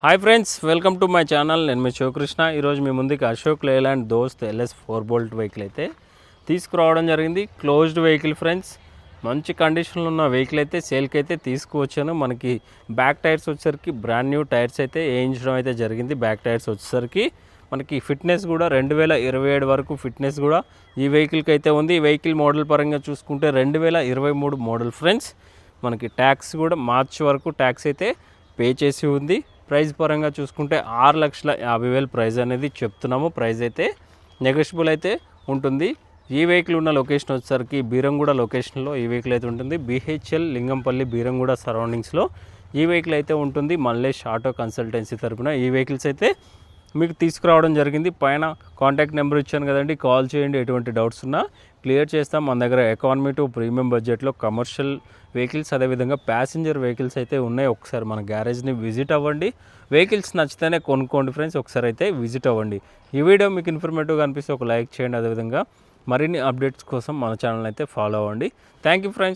Hi friends, welcome to my channel. నేను మీ శివకృష్ణ. ఈరోజు మీ ముందుకి అశోక్ లేలాండ్ దోస్త్ LS 4 బోల్ట్ వెహికల్ అయితే తీసుకురావడం జరిగింది. Closed vehicle friends. మంచి కండిషన్లో ఉన్న వెహికల్ అయితే సేల్కి అయితే తీసుకువచ్చాను. మనకి బ్యాక్ టైర్స్ వచ్చేసరికి బ్రాండ్ న్యూ టైర్స్ అయితే వేయించడం అయితే జరిగింది. బ్యాక్ టైర్స్ వచ్చేసరికి మనకి ఫిట్నెస్ కూడా 2027 వరకు ఫిట్నెస్ కూడా ఈ వెహికల్కి అయితే ఉంది. ఈ వెహికల్ మోడల్ పరంగా చూసుకుంటే 2023 మోడల్ ఫ్రెండ్స్. మనకి ట్యాక్స్ కూడా మార్చి వరకు ట్యాక్స్ అయితే పే చేసి ఉంది. ప్రైస్ పరంగా చూసుకుంటే 6,50,000 ప్రైస్ అనేది చెప్తున్నాము. ప్రైస్ అయితే నెగోషియబుల్ అయితే ఉంటుంది. ఈ వెహికల్ ఉన్న లొకేషన్ వచ్చేసరికి బీరంగూడ లొకేషన్లో ఈ వెహికల్ అయితే ఉంటుంది. BHL లింగంపల్లి బీరంగూడ సరౌండింగ్స్లో ఈ వెహికల్ అయితే ఉంటుంది. మల్లేష్ ఆటో కన్సల్టెన్సీ తరపున ఈ వెహికల్స్ అయితే మీకు తీసుకురావడం జరిగింది. పైన కాంటాక్ట్ నెంబర్ ఇచ్చాను కదండి, కాల్ చేయండి. ఎటువంటి డౌట్స్ ఉన్నా క్లియర్ చేస్తాం. మన దగ్గర ఎకానమీ టు ప్రీమియం బడ్జెట్లో కమర్షియల్ వెహికల్స్, అదేవిధంగా ప్యాసింజర్ వెహికల్స్ అయితే ఉన్నాయి. ఒకసారి మన గ్యారేజ్ని విజిట్ అవ్వండి. వెహికల్స్ నచ్చితేనే కొనుక్కోండి ఫ్రెండ్స్. ఒకసారి అయితే విజిట్ అవ్వండి. ఈ వీడియో మీకు ఇన్ఫర్మేటివ్గా అనిపిస్తే ఒక లైక్ చేయండి. అదేవిధంగా మరిన్ని అప్డేట్స్ కోసం మన ఛానల్ అయితే ఫాలో అవ్వండి. Thank you friends.